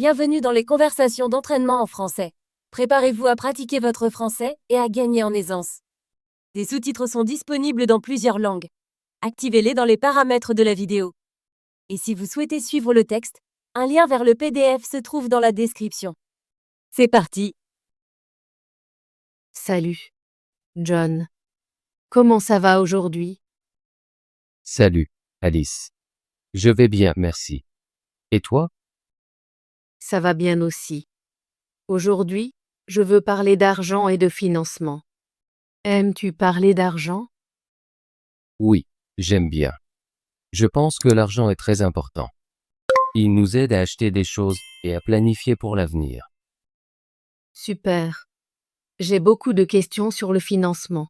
Bienvenue dans les conversations d'entraînement en français. Préparez-vous à pratiquer votre français et à gagner en aisance. Des sous-titres sont disponibles dans plusieurs langues. Activez-les dans les paramètres de la vidéo. Et si vous souhaitez suivre le texte, un lien vers le PDF se trouve dans la description. C'est parti! Salut, John. Comment ça va aujourd'hui? Salut, Alice. Je vais bien, merci. Et toi? Ça va bien aussi. Aujourd'hui, je veux parler d'argent et de financement. Aimes-tu parler d'argent? Oui, j'aime bien. Je pense que l'argent est très important. Il nous aide à acheter des choses et à planifier pour l'avenir. Super. J'ai beaucoup de questions sur le financement.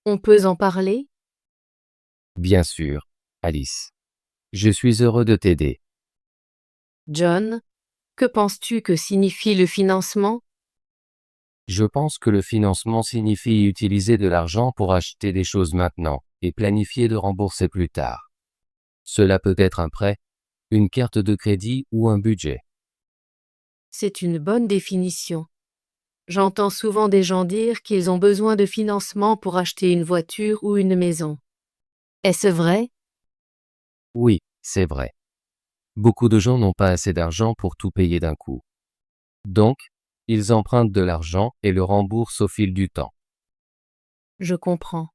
On peut en parler? Bien sûr, Alice. Je suis heureux de t'aider. John, que penses-tu que signifie le financement? Je pense que le financement signifie utiliser de l'argent pour acheter des choses maintenant et planifier de rembourser plus tard. Cela peut être un prêt, une carte de crédit ou un budget. C'est une bonne définition. J'entends souvent des gens dire qu'ils ont besoin de financement pour acheter une voiture ou une maison. Est-ce vrai? Oui, c'est vrai. Beaucoup de gens n'ont pas assez d'argent pour tout payer d'un coup. Donc, ils empruntent de l'argent et le remboursent au fil du temps. Je comprends.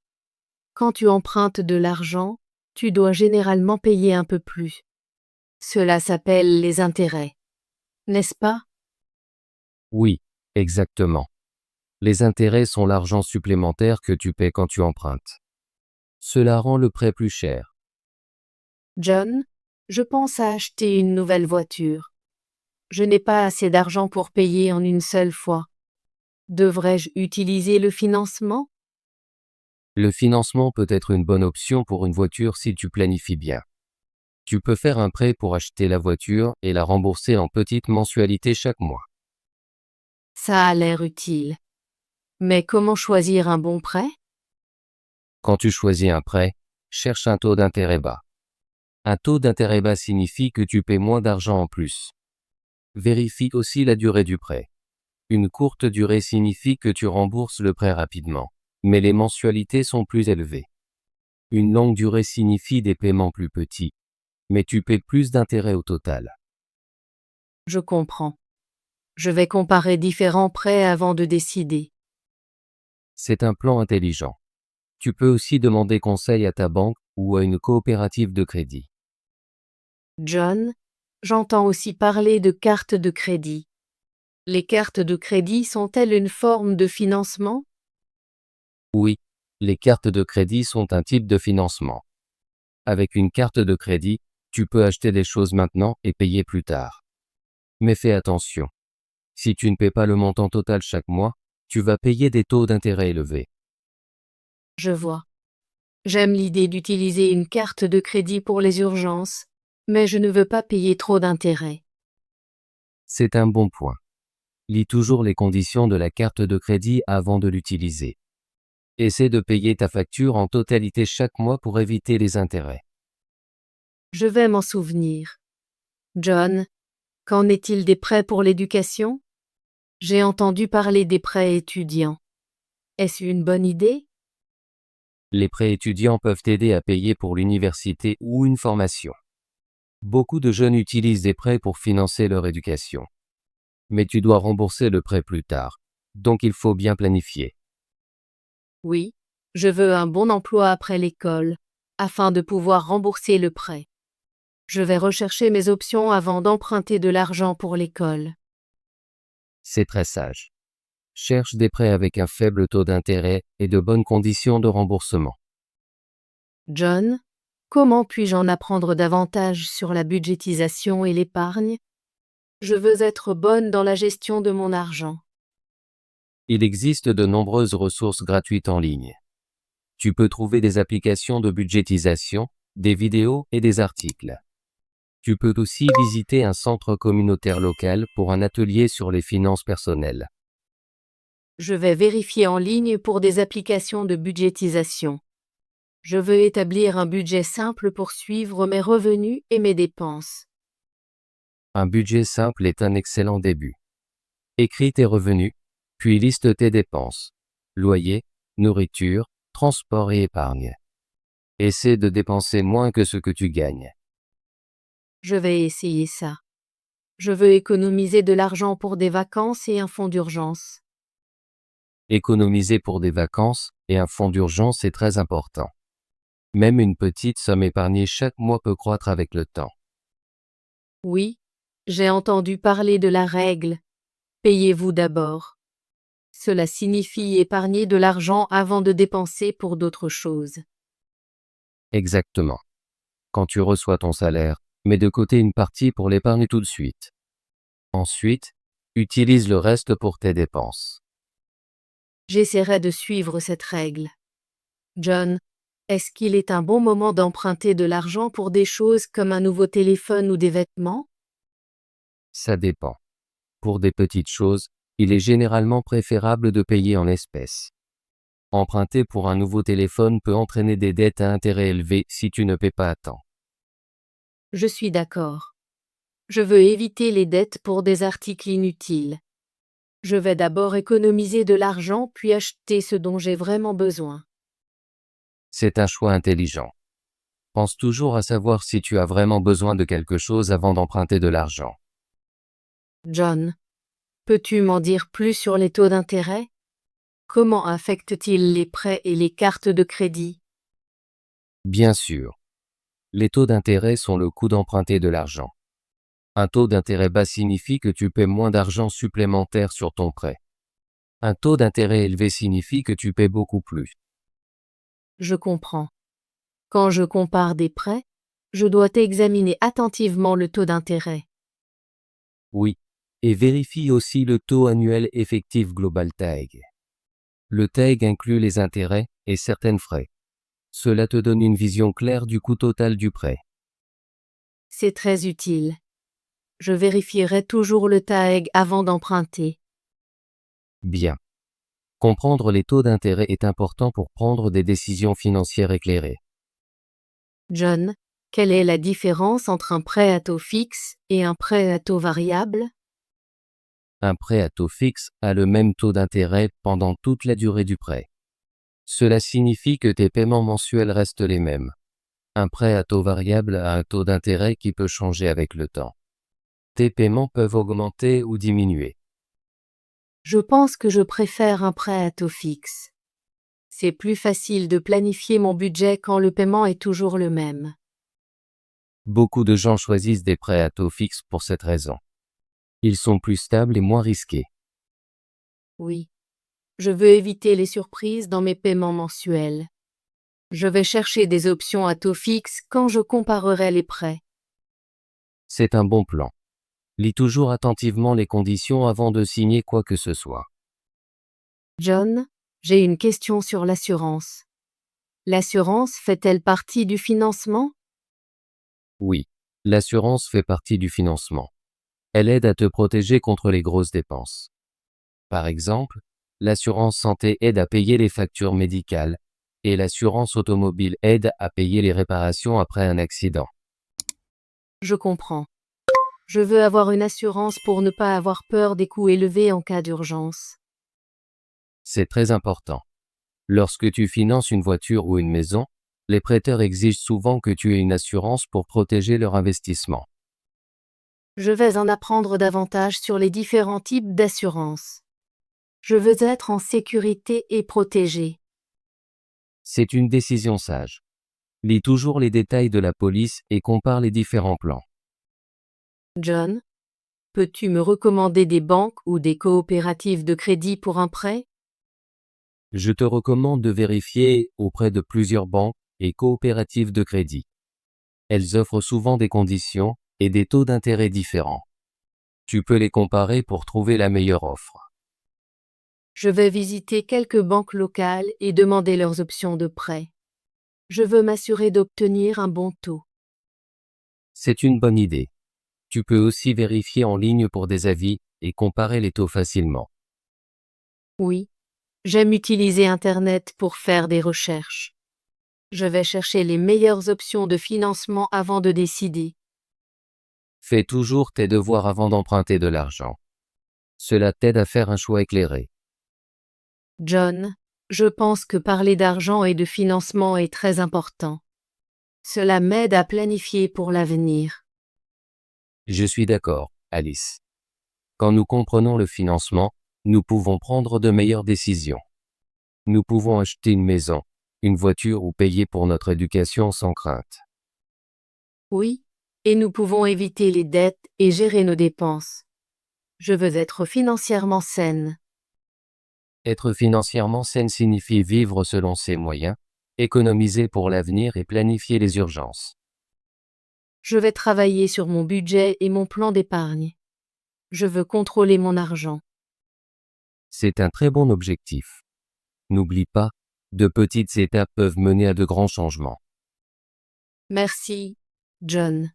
Quand tu empruntes de l'argent, tu dois généralement payer un peu plus. Cela s'appelle les intérêts. N'est-ce pas? Oui, exactement. Les intérêts sont l'argent supplémentaire que tu paies quand tu empruntes. Cela rend le prêt plus cher. John, je pense à acheter une nouvelle voiture. Je n'ai pas assez d'argent pour payer en une seule fois. Devrais-je utiliser le financement? Le financement peut être une bonne option pour une voiture si tu planifies bien. Tu peux faire un prêt pour acheter la voiture et la rembourser en petites mensualités chaque mois. Ça a l'air utile. Mais comment choisir un bon prêt? Quand tu choisis un prêt, cherche un taux d'intérêt bas. Un taux d'intérêt bas signifie que tu paies moins d'argent en plus. Vérifie aussi la durée du prêt. Une courte durée signifie que tu rembourses le prêt rapidement, mais les mensualités sont plus élevées. Une longue durée signifie des paiements plus petits, mais tu paies plus d'intérêt au total. Je comprends. Je vais comparer différents prêts avant de décider. C'est un plan intelligent. Tu peux aussi demander conseil à ta banque ou à une coopérative de crédit. John, j'entends aussi parler de cartes de crédit. Les cartes de crédit sont-elles une forme de financement? Oui, les cartes de crédit sont un type de financement. Avec une carte de crédit, tu peux acheter des choses maintenant et payer plus tard. Mais fais attention. Si tu ne paies pas le montant total chaque mois, tu vas payer des taux d'intérêt élevés. Je vois. J'aime l'idée d'utiliser une carte de crédit pour les urgences, mais je ne veux pas payer trop d'intérêts. C'est un bon point. Lis toujours les conditions de la carte de crédit avant de l'utiliser. Essaie de payer ta facture en totalité chaque mois pour éviter les intérêts. Je vais m'en souvenir. John, qu'en est-il des prêts pour l'éducation? J'ai entendu parler des prêts étudiants. Est-ce une bonne idée? Les prêts étudiants peuvent t'aider à payer pour l'université ou une formation. Beaucoup de jeunes utilisent des prêts pour financer leur éducation. Mais tu dois rembourser le prêt plus tard, donc il faut bien planifier. Oui, je veux un bon emploi après l'école, afin de pouvoir rembourser le prêt. Je vais rechercher mes options avant d'emprunter de l'argent pour l'école. C'est très sage. Cherche des prêts avec un faible taux d'intérêt et de bonnes conditions de remboursement. John, comment puis-je en apprendre davantage sur la budgétisation et l'épargne? Je veux être bonne dans la gestion de mon argent. Il existe de nombreuses ressources gratuites en ligne. Tu peux trouver des applications de budgétisation, des vidéos et des articles. Tu peux aussi visiter un centre communautaire local pour un atelier sur les finances personnelles. Je vais vérifier en ligne pour des applications de budgétisation. Je veux établir un budget simple pour suivre mes revenus et mes dépenses. Un budget simple est un excellent début. Écris tes revenus, puis liste tes dépenses. Loyer, nourriture, transport et épargne. Essaie de dépenser moins que ce que tu gagnes. Je vais essayer ça. Je veux économiser de l'argent pour des vacances et un fonds d'urgence. Économiser pour des vacances et un fonds d'urgence est très important. Même une petite somme épargnée chaque mois peut croître avec le temps. Oui, j'ai entendu parler de la règle. Payez-vous d'abord. Cela signifie épargner de l'argent avant de dépenser pour d'autres choses. Exactement. Quand tu reçois ton salaire, mets de côté une partie pour l'épargne tout de suite. Ensuite, utilise le reste pour tes dépenses. J'essaierai de suivre cette règle. John, est-ce qu'il est un bon moment d'emprunter de l'argent pour des choses comme un nouveau téléphone ou des vêtements? Ça dépend. Pour des petites choses, il est généralement préférable de payer en espèces. Emprunter pour un nouveau téléphone peut entraîner des dettes à intérêt élevé si tu ne paies pas à temps. Je suis d'accord. Je veux éviter les dettes pour des articles inutiles. Je vais d'abord économiser de l'argent puis acheter ce dont j'ai vraiment besoin. C'est un choix intelligent. Pense toujours à savoir si tu as vraiment besoin de quelque chose avant d'emprunter de l'argent. John, peux-tu m'en dire plus sur les taux d'intérêt? Comment affectent-ils les prêts et les cartes de crédit? Bien sûr. Les taux d'intérêt sont le coût d'emprunter de l'argent. Un taux d'intérêt bas signifie que tu paies moins d'argent supplémentaire sur ton prêt. Un taux d'intérêt élevé signifie que tu paies beaucoup plus. Je comprends. Quand je compare des prêts, je dois examiner attentivement le taux d'intérêt. Oui. Et vérifie aussi le taux annuel effectif global TAEG. Le TAEG inclut les intérêts et certains frais. Cela te donne une vision claire du coût total du prêt. C'est très utile. Je vérifierai toujours le TAEG avant d'emprunter. Bien. Comprendre les taux d'intérêt est important pour prendre des décisions financières éclairées. John, quelle est la différence entre un prêt à taux fixe et un prêt à taux variable? Un prêt à taux fixe a le même taux d'intérêt pendant toute la durée du prêt. Cela signifie que tes paiements mensuels restent les mêmes. Un prêt à taux variable a un taux d'intérêt qui peut changer avec le temps. Tes paiements peuvent augmenter ou diminuer. Je pense que je préfère un prêt à taux fixe. C'est plus facile de planifier mon budget quand le paiement est toujours le même. Beaucoup de gens choisissent des prêts à taux fixe pour cette raison. Ils sont plus stables et moins risqués. Oui. Je veux éviter les surprises dans mes paiements mensuels. Je vais chercher des options à taux fixe quand je comparerai les prêts. C'est un bon plan. Lis toujours attentivement les conditions avant de signer quoi que ce soit. John, j'ai une question sur l'assurance. L'assurance fait-elle partie du financement? Oui, l'assurance fait partie du financement. Elle aide à te protéger contre les grosses dépenses. Par exemple, l'assurance santé aide à payer les factures médicales et l'assurance automobile aide à payer les réparations après un accident. Je comprends. Je veux avoir une assurance pour ne pas avoir peur des coûts élevés en cas d'urgence. C'est très important. Lorsque tu finances une voiture ou une maison, les prêteurs exigent souvent que tu aies une assurance pour protéger leur investissement. Je vais en apprendre davantage sur les différents types d'assurance. Je veux être en sécurité et protégé. C'est une décision sage. Lis toujours les détails de la police et compare les différents plans. John, peux-tu me recommander des banques ou des coopératives de crédit pour un prêt? Je te recommande de vérifier auprès de plusieurs banques et coopératives de crédit. Elles offrent souvent des conditions et des taux d'intérêt différents. Tu peux les comparer pour trouver la meilleure offre. Je vais visiter quelques banques locales et demander leurs options de prêt. Je veux m'assurer d'obtenir un bon taux. C'est une bonne idée. Tu peux aussi vérifier en ligne pour des avis et comparer les taux facilement. Oui, j'aime utiliser Internet pour faire des recherches. Je vais chercher les meilleures options de financement avant de décider. Fais toujours tes devoirs avant d'emprunter de l'argent. Cela t'aide à faire un choix éclairé. John, je pense que parler d'argent et de financement est très important. Cela m'aide à planifier pour l'avenir. Je suis d'accord, Alice. Quand nous comprenons le financement, nous pouvons prendre de meilleures décisions. Nous pouvons acheter une maison, une voiture ou payer pour notre éducation sans crainte. Oui, et nous pouvons éviter les dettes et gérer nos dépenses. Je veux être financièrement saine. Être financièrement saine signifie vivre selon ses moyens, économiser pour l'avenir et planifier les urgences. Je vais travailler sur mon budget et mon plan d'épargne. Je veux contrôler mon argent. C'est un très bon objectif. N'oublie pas, de petites étapes peuvent mener à de grands changements. Merci, John.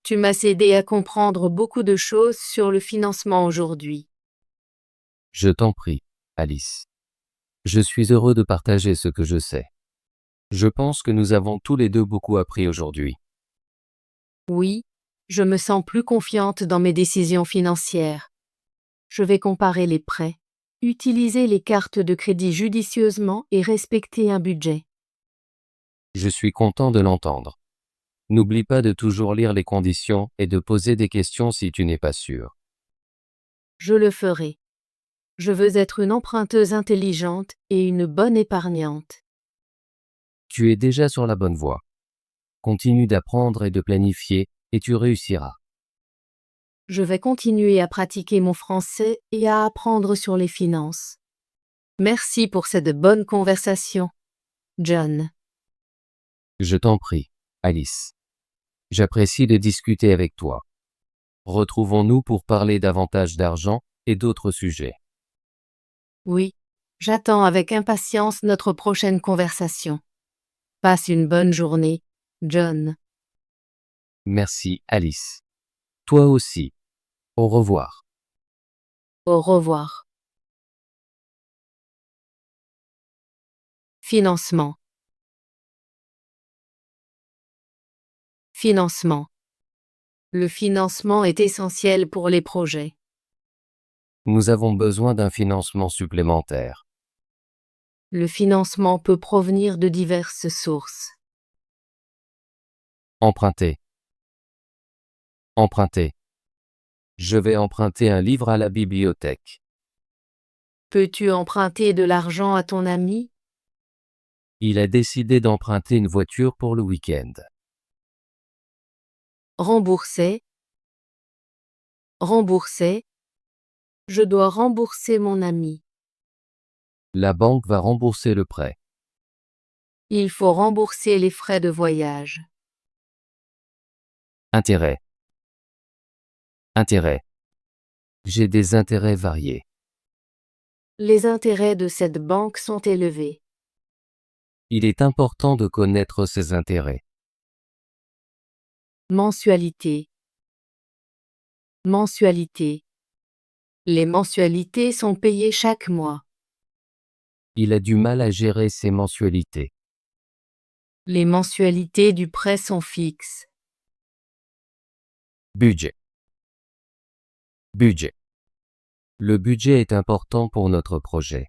Tu m'as aidé à comprendre beaucoup de choses sur le financement aujourd'hui. Je t'en prie, Alice. Je suis heureux de partager ce que je sais. Je pense que nous avons tous les deux beaucoup appris aujourd'hui. Oui, je me sens plus confiante dans mes décisions financières. Je vais comparer les prêts, utiliser les cartes de crédit judicieusement et respecter un budget. Je suis content de l'entendre. N'oublie pas de toujours lire les conditions et de poser des questions si tu n'es pas sûr. Je le ferai. Je veux être une emprunteuse intelligente et une bonne épargnante. Tu es déjà sur la bonne voie. Continue d'apprendre et de planifier, et tu réussiras. Je vais continuer à pratiquer mon français et à apprendre sur les finances. Merci pour cette bonne conversation, John. Je t'en prie, Alice. J'apprécie de discuter avec toi. Retrouvons-nous pour parler davantage d'argent et d'autres sujets. Oui, j'attends avec impatience notre prochaine conversation. Passe une bonne journée, John. Merci, Alice. Toi aussi. Au revoir. Au revoir. Financement. Financement. Le financement est essentiel pour les projets. Nous avons besoin d'un financement supplémentaire. Le financement peut provenir de diverses sources. Emprunter. Emprunter. Je vais emprunter un livre à la bibliothèque. Peux-tu emprunter de l'argent à ton ami? Il a décidé d'emprunter une voiture pour le week-end. Rembourser. Rembourser. Je dois rembourser mon ami. La banque va rembourser le prêt. Il faut rembourser les frais de voyage. Intérêt. Intérêt. J'ai des intérêts variés. Les intérêts de cette banque sont élevés. Il est important de connaître ses intérêts. Mensualité. Mensualité. Les mensualités sont payées chaque mois. Il a du mal à gérer ses mensualités. Les mensualités du prêt sont fixes. Budget. Budget. Le budget est important pour notre projet.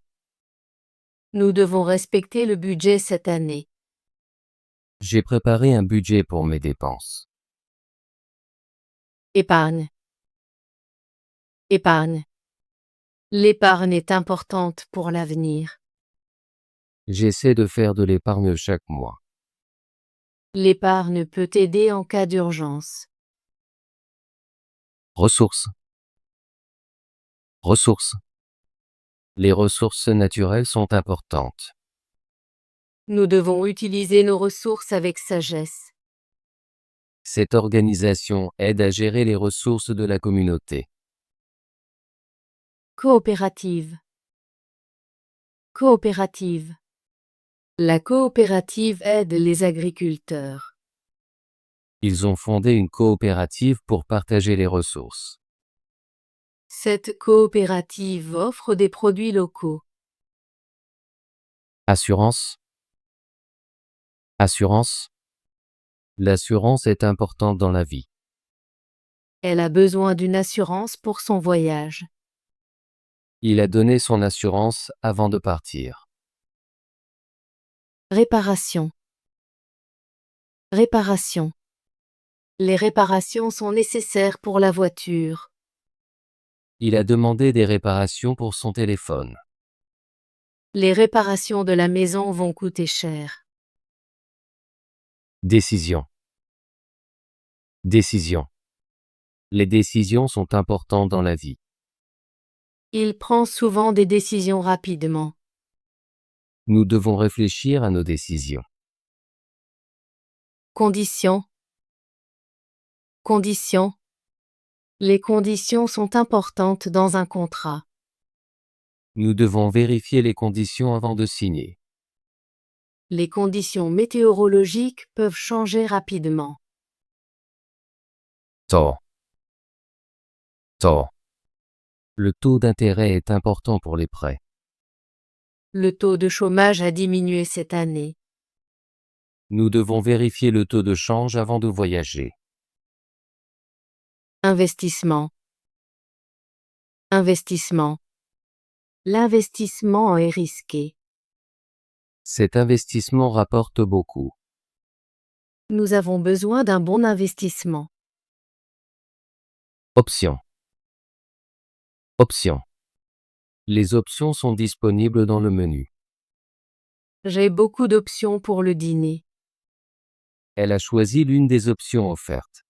Nous devons respecter le budget cette année. J'ai préparé un budget pour mes dépenses. Épargne. Épargne. L'épargne est importante pour l'avenir. J'essaie de faire de l'épargne chaque mois. L'épargne peut aider en cas d'urgence. Ressources. Ressources. Les ressources naturelles sont importantes. Nous devons utiliser nos ressources avec sagesse. Cette organisation aide à gérer les ressources de la communauté. Coopérative. Coopérative. La coopérative aide les agriculteurs. Ils ont fondé une coopérative pour partager les ressources. Cette coopérative offre des produits locaux. Assurance. Assurance. L'assurance est importante dans la vie. Elle a besoin d'une assurance pour son voyage. Il a donné son assurance avant de partir. Réparation. Réparation. Les réparations sont nécessaires pour la voiture. Il a demandé des réparations pour son téléphone. Les réparations de la maison vont coûter cher. Décision. Décision. Les décisions sont importantes dans la vie. Il prend souvent des décisions rapidement. Nous devons réfléchir à nos décisions. Conditions. Conditions. Les conditions sont importantes dans un contrat. Nous devons vérifier les conditions avant de signer. Les conditions météorologiques peuvent changer rapidement. Tort. Tort. Le taux d'intérêt est important pour les prêts. Le taux de chômage a diminué cette année. Nous devons vérifier le taux de change avant de voyager. Investissement. Investissement. L'investissement est risqué. Cet investissement rapporte beaucoup. Nous avons besoin d'un bon investissement. Options. Options. Les options sont disponibles dans le menu. J'ai beaucoup d'options pour le dîner. Elle a choisi l'une des options offertes.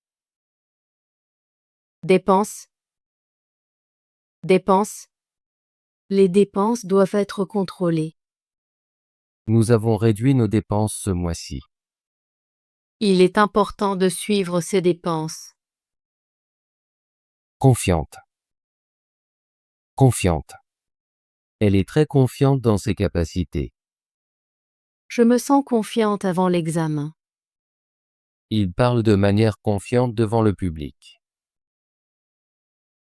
Dépenses. Dépenses. Les dépenses doivent être contrôlées. Nous avons réduit nos dépenses ce mois-ci. Il est important de suivre ces dépenses. Confiante. Confiante. Elle est très confiante dans ses capacités. Je me sens confiante avant l'examen. Il parle de manière confiante devant le public.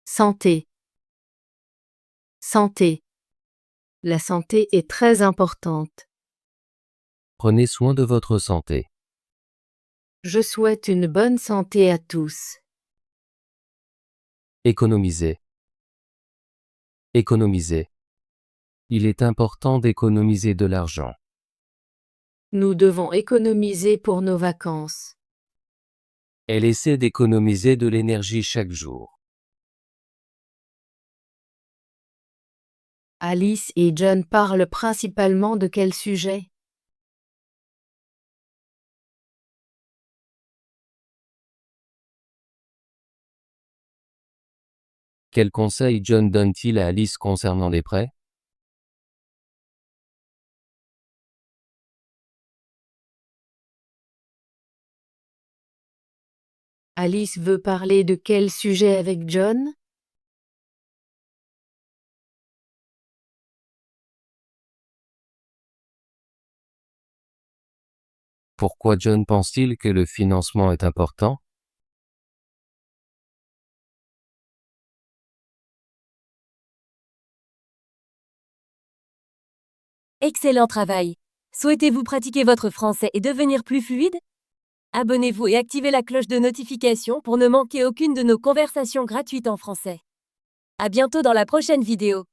Santé. Santé. La santé est très importante. Prenez soin de votre santé. Je souhaite une bonne santé à tous. Économiser. Économiser. Il est important d'économiser de l'argent. Nous devons économiser pour nos vacances. Elle essaie d'économiser de l'énergie chaque jour. Alice et John parlent principalement de quel sujet? Quel conseil John donne-t-il à Alice concernant les prêts? Alice veut parler de quel sujet avec John? Pourquoi John pense-t-il que le financement est important? Excellent travail. Souhaitez-vous pratiquer votre français et devenir plus fluide? Abonnez-vous et activez la cloche de notification pour ne manquer aucune de nos conversations gratuites en français. À bientôt dans la prochaine vidéo.